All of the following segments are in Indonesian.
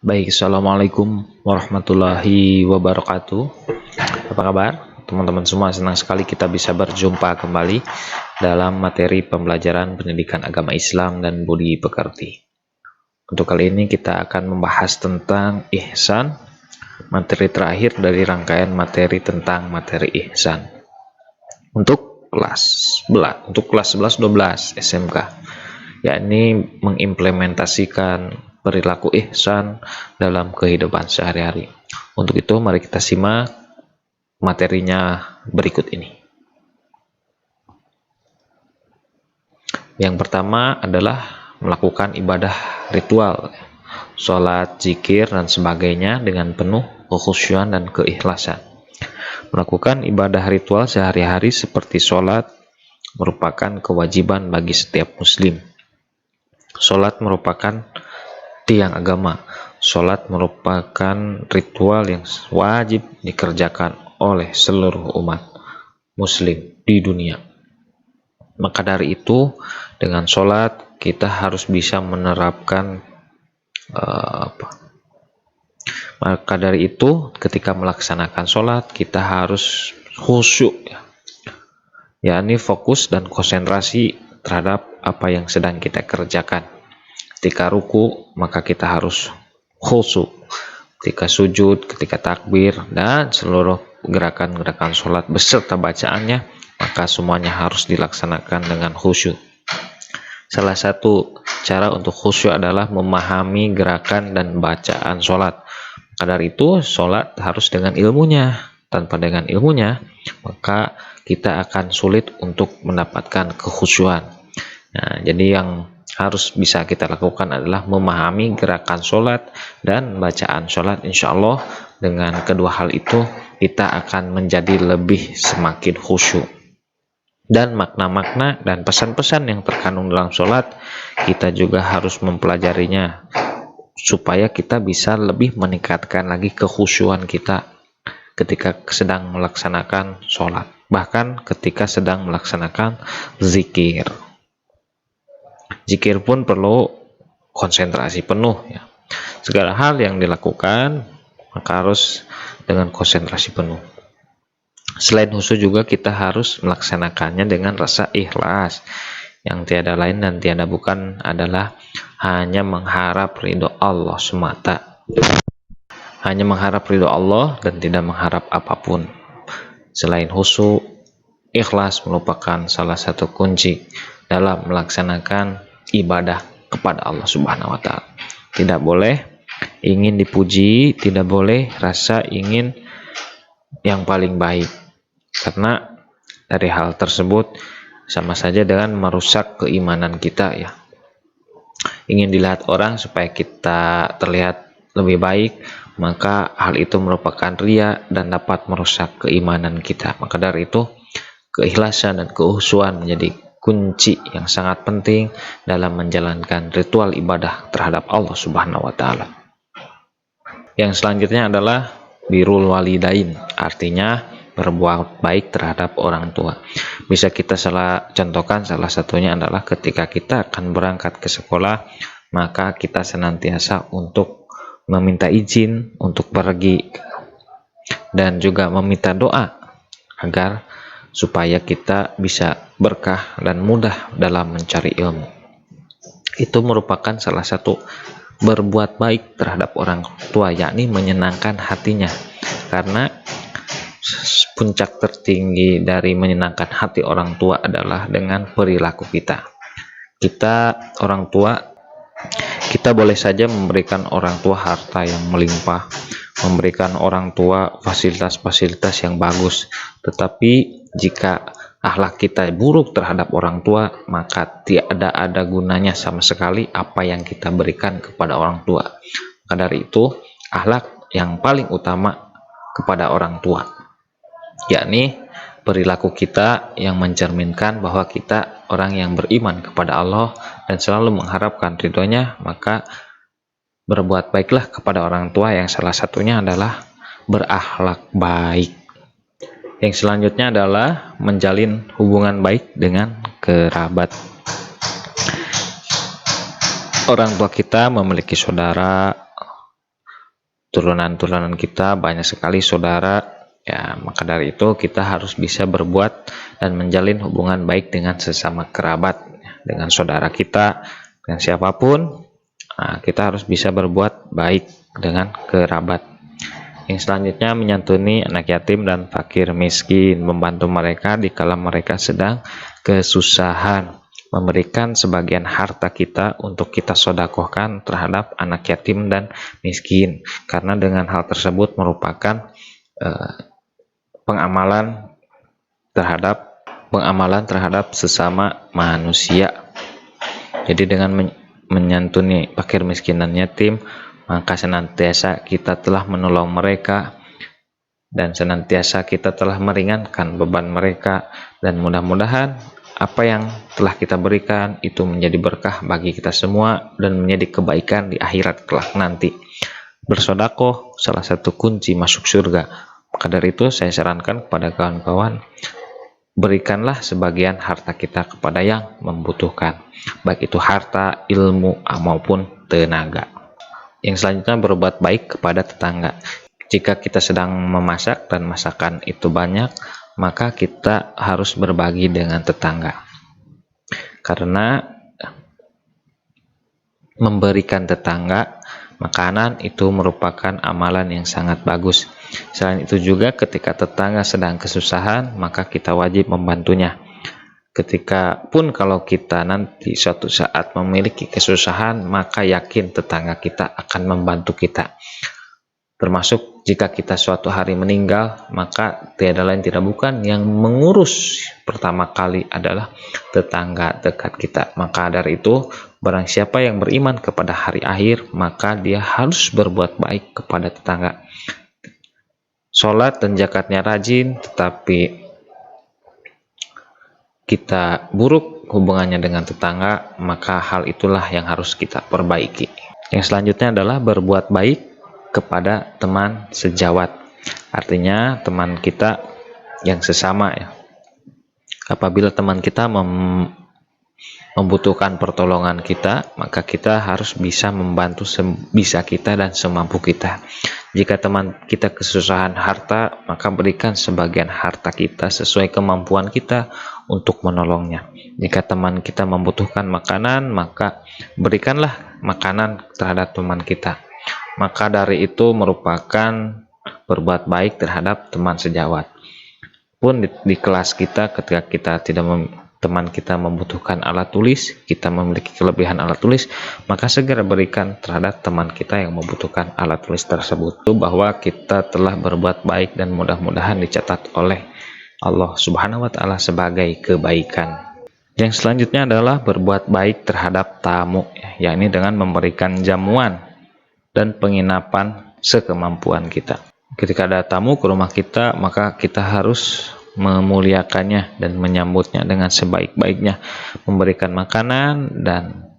Baik, Assalamualaikum warahmatullahi wabarakatuh. Apa kabar? Teman-teman semua, senang sekali kita bisa berjumpa kembali dalam materi pembelajaran pendidikan agama Islam dan budi pekerti. Untuk kali ini kita akan membahas tentang ihsan, materi terakhir dari rangkaian materi tentang materi ihsan. Untuk kelas 11 12 SMK, yakni mengimplementasikan perilaku ihsan dalam kehidupan sehari-hari. Untuk itu mari kita simak materinya berikut ini. Yang pertama adalah melakukan ibadah ritual, sholat, zikir, dan sebagainya dengan penuh kekhusyuan dan keikhlasan. Melakukan ibadah ritual sehari-hari seperti sholat merupakan kewajiban bagi setiap muslim. Sholat merupakan tiang agama. Sholat merupakan ritual yang wajib dikerjakan oleh seluruh umat muslim di dunia. Maka dari itu, dengan sholat kita harus bisa menerapkan Maka dari itu, ketika melaksanakan sholat kita harus khusyuk, yakni fokus dan konsentrasi terhadap apa yang sedang kita kerjakan. Ketika ruku, maka kita harus khusyuk. Ketika sujud, ketika takbir, dan seluruh gerakan-gerakan sholat beserta bacaannya, maka semuanya harus dilaksanakan dengan khusyuk. Salah satu cara untuk khusyuk adalah memahami gerakan dan bacaan sholat. Maka dari itu, sholat harus dengan ilmunya. Tanpa dengan ilmunya, maka kita akan sulit untuk mendapatkan kekhusyuan. Nah, jadi yang harus bisa kita lakukan adalah memahami gerakan sholat dan bacaan sholat. Insya Allah dengan kedua hal itu kita akan menjadi lebih semakin khusyuk. Dan makna-makna dan pesan-pesan yang terkandung dalam sholat kita juga harus mempelajarinya supaya kita bisa lebih meningkatkan lagi kekhusyuan kita ketika sedang melaksanakan sholat, bahkan ketika sedang melaksanakan zikir. Zikir pun perlu konsentrasi penuh, ya. Segala hal yang dilakukan maka harus dengan konsentrasi penuh. Selain khusyuk juga kita harus melaksanakannya dengan rasa ikhlas, yang tiada lain dan tiada bukan adalah hanya mengharap ridho Allah semata. Hanya mengharap ridho Allah dan tidak mengharap apapun. Selain khusyuk, ikhlas merupakan salah satu kunci dalam melaksanakan ibadah kepada Allah Subhanahu wa Ta'ala. Tidak boleh ingin dipuji, tidak boleh rasa ingin yang paling baik, karena dari hal tersebut sama saja dengan merusak keimanan kita, ya. Ingin dilihat orang supaya kita terlihat lebih baik, maka hal itu merupakan riya dan dapat merusak keimanan kita. Maka dari itu, keikhlasan dan kekhusyuan menjadi kunci yang sangat penting dalam menjalankan ritual ibadah terhadap Allah Subhanahu wa Ta'ala. Yang selanjutnya adalah birrul walidain, artinya berbuat baik terhadap orang tua. Bisa kita contohkan, salah satunya adalah ketika kita akan berangkat ke sekolah, maka kita senantiasa untuk meminta izin untuk pergi dan juga meminta doa agar supaya kita bisa berkah dan mudah dalam mencari ilmu. Itu merupakan salah satu berbuat baik terhadap orang tua, yakni menyenangkan hatinya. Karena puncak tertinggi dari menyenangkan hati orang tua adalah dengan perilaku kita. Orang tua, kita boleh saja memberikan orang tua harta yang melimpah, memberikan orang tua fasilitas-fasilitas yang bagus, tetapi jika akhlak kita buruk terhadap orang tua, maka tidak ada gunanya sama sekali apa yang kita berikan kepada orang tua. Maka dari itu, akhlak yang paling utama kepada orang tua, yakni perilaku kita yang mencerminkan bahwa kita orang yang beriman kepada Allah dan selalu mengharapkan ridhonya. Maka berbuat baiklah kepada orang tua, yang salah satunya adalah berakhlak baik. Yang selanjutnya adalah menjalin hubungan baik dengan kerabat. Orang tua kita memiliki saudara, turunan-turunan kita banyak sekali saudara, ya maka dari itu kita harus bisa berbuat dan menjalin hubungan baik dengan sesama kerabat, dengan saudara kita, dengan siapapun. Kita harus bisa berbuat baik dengan kerabat. Yang selanjutnya, menyantuni anak yatim dan fakir miskin, membantu mereka di kala mereka sedang kesusahan, memberikan sebagian harta kita untuk kita sedekahkan terhadap anak yatim dan miskin, karena dengan hal tersebut merupakan pengamalan terhadap sesama manusia. Jadi dengan menyantuni fakir miskin dan yatim, maka senantiasa kita telah menolong mereka dan senantiasa kita telah meringankan beban mereka, dan mudah-mudahan apa yang telah kita berikan itu menjadi berkah bagi kita semua dan menjadi kebaikan di akhirat kelak nanti. Bersedekah salah satu kunci masuk surga. Maka dari itu saya sarankan kepada kawan-kawan, berikanlah sebagian harta kita kepada yang membutuhkan, baik itu harta, ilmu, maupun tenaga. Yang selanjutnya, berbuat baik kepada tetangga. Jika kita sedang memasak dan masakan itu banyak, maka kita harus berbagi dengan tetangga. Karena memberikan tetangga makanan itu merupakan amalan yang sangat bagus. Selain itu juga ketika tetangga sedang kesusahan, maka kita wajib membantunya. Ketika pun kalau kita nanti suatu saat memiliki kesusahan, maka yakin tetangga kita akan membantu kita. Termasuk jika kita suatu hari meninggal, maka tiada lain tidak bukan yang mengurus pertama kali adalah tetangga dekat kita. Maka dari itu, barang siapa yang beriman kepada hari akhir, maka dia harus berbuat baik kepada tetangga. Sholat dan zakatnya rajin, tetapi kita buruk hubungannya dengan tetangga, maka hal itulah yang harus kita perbaiki. Yang selanjutnya adalah berbuat baik kepada teman sejawat. Artinya teman kita yang sesama, ya. Apabila teman kita membutuhkan pertolongan kita, maka kita harus bisa membantu sebisa kita dan semampu kita. Jika teman kita kesusahan harta, maka berikan sebagian harta kita sesuai kemampuan kita untuk menolongnya. Jika teman kita membutuhkan makanan, maka berikanlah makanan terhadap teman kita. Maka dari itu merupakan berbuat baik terhadap teman sejawat. Pun di kelas kita, ketika kita teman kita membutuhkan alat tulis, kita memiliki kelebihan alat tulis, maka segera berikan terhadap teman kita yang membutuhkan alat tulis tersebut. Itu bahwa kita telah berbuat baik dan mudah-mudahan dicatat oleh Allah Subhanahu wa Ta'ala sebagai kebaikan. Yang selanjutnya adalah berbuat baik terhadap tamu, yakni dengan memberikan jamuan dan penginapan sekemampuan kita. Ketika ada tamu ke rumah kita, maka kita harus memuliakannya dan menyambutnya dengan sebaik-baiknya, memberikan makanan dan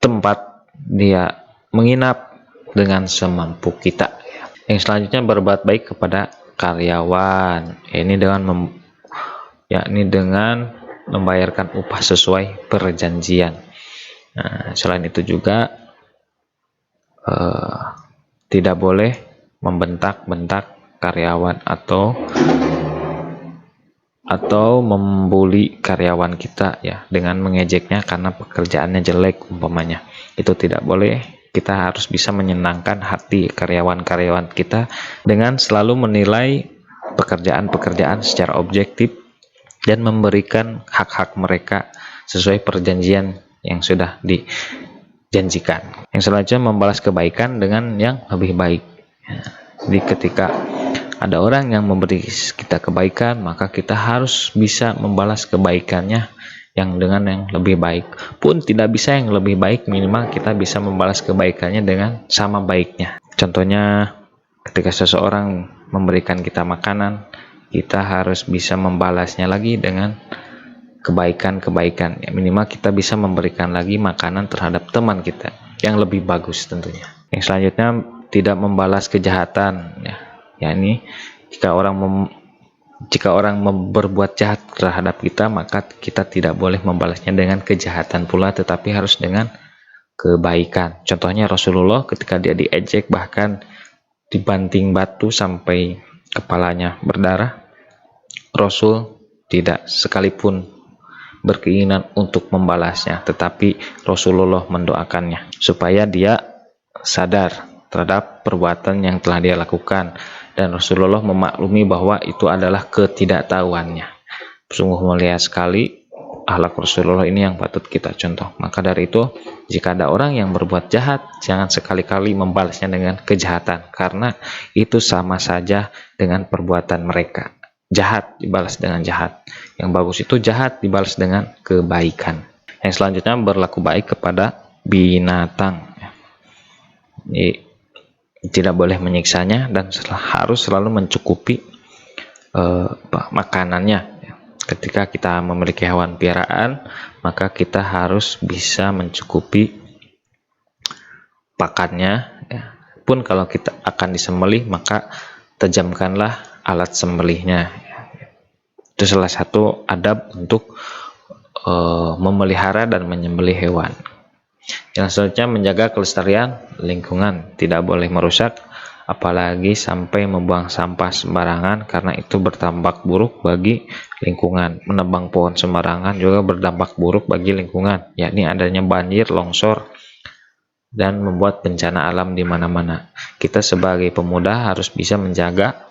tempat dia menginap dengan semampu kita. Yang selanjutnya, berbuat baik kepada karyawan, ini dengan membayarkan upah sesuai perjanjian. Selain itu juga tidak boleh membentak-bentak karyawan atau membuli karyawan kita, ya, dengan mengejeknya karena pekerjaannya jelek umpamanya. Itu tidak boleh. Kita harus bisa menyenangkan hati karyawan-karyawan kita dengan selalu menilai pekerjaan-pekerjaan secara objektif dan memberikan hak-hak mereka sesuai perjanjian yang sudah dijanjikan. Yang selanjutnya, membalas kebaikan dengan yang lebih baik. Jadi ketika ada orang yang memberi kita kebaikan, maka kita harus bisa membalas kebaikannya dengan yang lebih baik. Pun tidak bisa yang lebih baik, minimal kita bisa membalas kebaikannya dengan sama baiknya. Contohnya, ketika seseorang memberikan kita makanan, kita harus bisa membalasnya lagi dengan kebaikan-kebaikan. Ya, minimal kita bisa memberikan lagi makanan terhadap teman kita yang lebih bagus tentunya. Yang selanjutnya, tidak membalas kejahatan, ya. Yakni jika orang berbuat jahat terhadap kita, maka kita tidak boleh membalasnya dengan kejahatan pula, tetapi harus dengan kebaikan. Contohnya Rasulullah ketika dia diejek, bahkan dibanting batu sampai kepalanya berdarah, Rasul tidak sekalipun berkeinginan untuk membalasnya, tetapi Rasulullah mendoakannya supaya dia sadar terhadap perbuatan yang telah dia lakukan, dan Rasulullah memaklumi bahwa itu adalah ketidaktahuannya. Sungguh mulia sekali akhlak Rasulullah ini yang patut kita contoh. Maka dari itu, jika ada orang yang berbuat jahat, jangan sekali-kali membalasnya dengan kejahatan, karena itu sama saja dengan perbuatan mereka. Jahat dibalas dengan jahat. Yang bagus itu jahat dibalas dengan kebaikan. Yang selanjutnya, berlaku baik kepada binatang. Jadi, tidak boleh menyiksanya dan harus selalu mencukupi makanannya. Ketika kita memiliki hewan piaraan, maka kita harus bisa mencukupi pakannya. Pun kalau kita akan disembelih, maka tajamkanlah alat sembelihnya. Itu salah satu adab untuk memelihara dan menyembelih hewan. Yang selanjutnya, menjaga kelestarian lingkungan, tidak boleh merusak, apalagi sampai membuang sampah sembarangan, karena itu berdampak buruk bagi lingkungan. Menebang pohon sembarangan juga berdampak buruk bagi lingkungan, yakni adanya banjir, longsor, dan membuat bencana alam di mana-mana. Kita sebagai pemuda harus bisa menjaga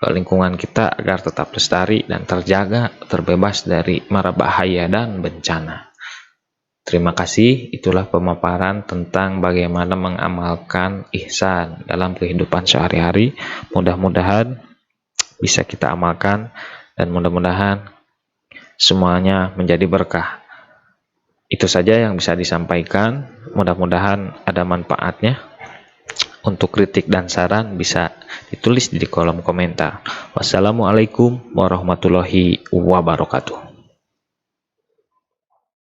lingkungan kita agar tetap lestari dan terjaga, terbebas dari mara bahaya dan bencana. Terima kasih, itulah pemaparan tentang bagaimana mengamalkan ihsan dalam kehidupan sehari-hari. Mudah-mudahan bisa kita amalkan dan mudah-mudahan semuanya menjadi berkah. Itu saja yang bisa disampaikan, mudah-mudahan ada manfaatnya. Untuk kritik dan saran bisa ditulis di kolom komentar. Wassalamualaikum warahmatullahi wabarakatuh.